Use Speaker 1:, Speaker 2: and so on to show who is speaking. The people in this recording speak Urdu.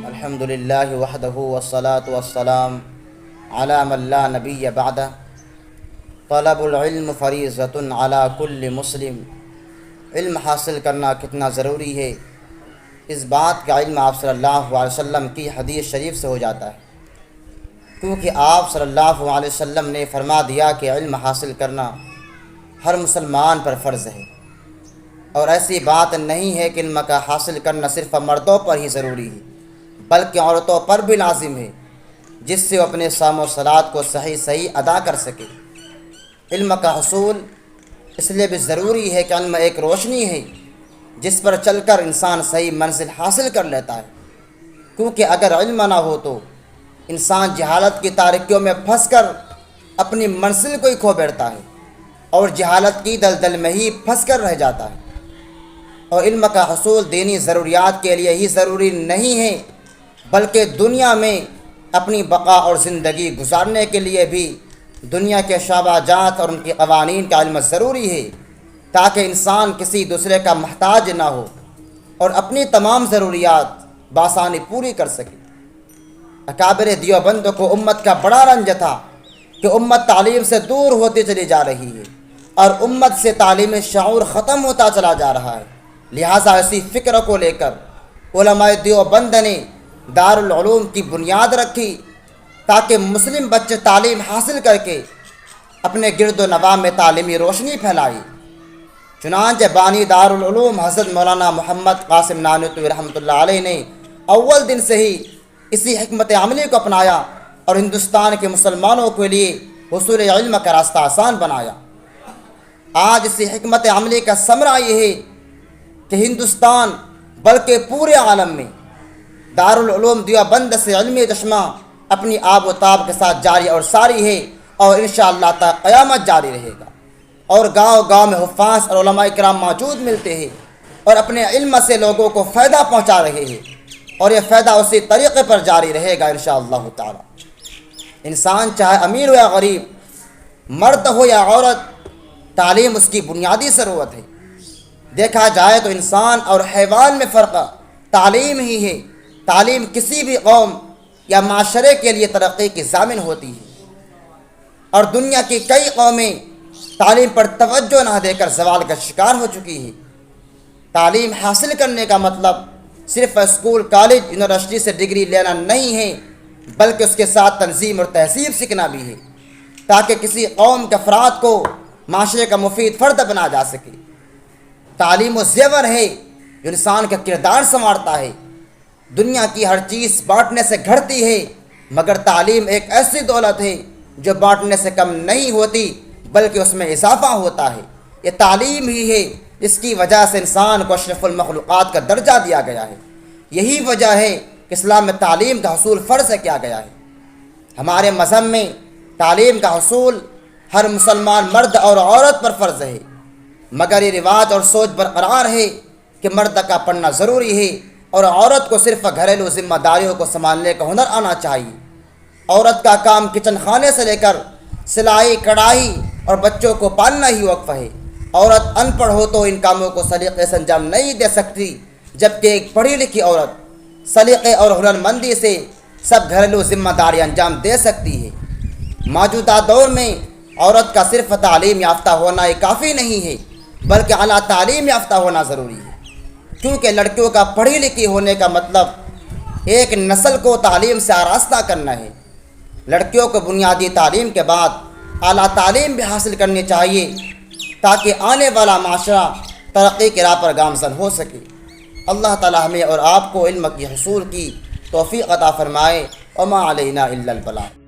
Speaker 1: الحمد للہ وحدہ والصلاة والسلام علی من لا نبی بعدہ طلب العلم فریضۃ علی کل مسلم۔ علم حاصل کرنا کتنا ضروری ہے، اس بات کا علم آپ صلی اللہ علیہ وسلم کی حدیث شریف سے ہو جاتا ہے، کیونکہ آپ صلی اللہ علیہ وسلم نے فرما دیا کہ علم حاصل کرنا ہر مسلمان پر فرض ہے، اور ایسی بات نہیں ہے کہ علم کا حاصل کرنا صرف مردوں پر ہی ضروری ہے بلکہ عورتوں پر بھی لازم ہے، جس سے وہ اپنے صوم و صلات کو صحیح ادا کر سکے۔ علم کا حصول اس لیے بھی ضروری ہے کہ علم ایک روشنی ہے جس پر چل کر انسان صحیح منزل حاصل کر لیتا ہے، کیونکہ اگر علم نہ ہو تو انسان جہالت کی تاریکیوں میں پھنس کر اپنی منزل کو ہی کھو بیٹھتا ہے اور جہالت کی دلدل میں ہی پھنس کر رہ جاتا ہے۔ اور علم کا حصول دینی ضروریات کے لیے ہی ضروری نہیں ہے بلکہ دنیا میں اپنی بقا اور زندگی گزارنے کے لیے بھی دنیا کے شعبہ جات اور ان کے قوانین کا علم ضروری ہے، تاکہ انسان کسی دوسرے کا محتاج نہ ہو اور اپنی تمام ضروریات بآسانی پوری کر سکے۔ اکابر دیوبند کو امت کا بڑا رنج تھا کہ امت تعلیم سے دور ہوتی چلی جا رہی ہے اور امت سے تعلیم شعور ختم ہوتا چلا جا رہا ہے، لہٰذا اسی فکر کو لے کر علماء دیوبند نے دارالعلوم کی بنیاد رکھی تاکہ مسلم بچے تعلیم حاصل کر کے اپنے گرد و نواح میں تعلیمی روشنی پھیلائی۔ چنانچہ بانی دارالعلوم حضرت مولانا محمد قاسم نانوتوی رحمۃ اللہ علیہ نے اول دن سے ہی اسی حکمت عملی کو اپنایا اور ہندوستان کے مسلمانوں کے لیے حصول علم کا راستہ آسان بنایا۔ آج اسی حکمت عملی کا ثمرہ یہ ہے کہ ہندوستان بلکہ پورے عالم میں دارالعلوم دیوبند سے علمی چشمہ اپنی آب و تاب کے ساتھ جاری اور ساری ہے اور انشاءاللہ تا قیامت جاری رہے گا، اور گاؤں گاؤں میں حفاظ اور علماء کرام موجود ملتے ہیں اور اپنے علم سے لوگوں کو فائدہ پہنچا رہے ہیں، اور یہ فائدہ اسی طریقے پر جاری رہے گا انشاءاللہ تعالی۔ انسان چاہے امیر ہو یا غریب، مرد ہو یا عورت، تعلیم اس کی بنیادی ضرورت ہے۔ دیکھا جائے تو انسان اور حیوان میں فرق تعلیم ہی ہے۔ تعلیم کسی بھی قوم یا معاشرے کے لیے ترقی کی ضامن ہوتی ہے، اور دنیا کی کئی قومیں تعلیم پر توجہ نہ دے کر زوال کا شکار ہو چکی ہیں۔ تعلیم حاصل کرنے کا مطلب صرف اسکول، کالج، یونیورسٹی سے ڈگری لینا نہیں ہے بلکہ اس کے ساتھ تنظیم اور تہذیب سیکھنا بھی ہے، تاکہ کسی قوم کے افراد کو معاشرے کا مفید فرد بنا جا سکے۔ تعلیم و زیور ہے جو انسان کا کردار سنوارتا ہے۔ دنیا کی ہر چیز بانٹنے سے گھٹتی ہے، مگر تعلیم ایک ایسی دولت ہے جو بانٹنے سے کم نہیں ہوتی بلکہ اس میں اضافہ ہوتا ہے۔ یہ تعلیم ہی ہے جس کی وجہ سے انسان کو اشرف المخلوقات کا درجہ دیا گیا ہے۔ یہی وجہ ہے کہ اسلام میں تعلیم کا حصول فرض کیا گیا ہے۔ ہمارے مذہب میں تعلیم کا حصول ہر مسلمان مرد اور عورت پر فرض ہے، مگر یہ رواج اور سوچ برقرار ہے کہ مرد کا پڑھنا ضروری ہے اور عورت کو صرف گھریلو ذمہ داریوں کو سنبھالنے کا ہنر آنا چاہیے۔ عورت کا کام کچن خانے سے لے کر سلائی، کڑھائی اور بچوں کو پالنا ہی وقف ہے۔ عورت ان پڑھ ہو تو ان کاموں کو سلیقے سے انجام نہیں دے سکتی، جبکہ ایک پڑھی لکھی عورت سلیقے اور ہنرمندی سے سب گھریلو ذمہ داریاں انجام دے سکتی ہے۔ موجودہ دور میں عورت کا صرف تعلیم یافتہ ہونا یہ کافی نہیں ہے بلکہ اعلیٰ تعلیم یافتہ ہونا ضروری ہے، کیونکہ لڑکیوں کا پڑھی لکھی ہونے کا مطلب ایک نسل کو تعلیم سے آراستہ کرنا ہے۔ لڑکیوں کو بنیادی تعلیم کے بعد اعلیٰ تعلیم بھی حاصل کرنی چاہیے تاکہ آنے والا معاشرہ ترقی کی راہ پر گامزن ہو سکے۔ اللہ تعالی ہمیں اور آپ کو علم کی حصول کی توفیق عطا فرمائے۔ وما علینا الا البلاغ۔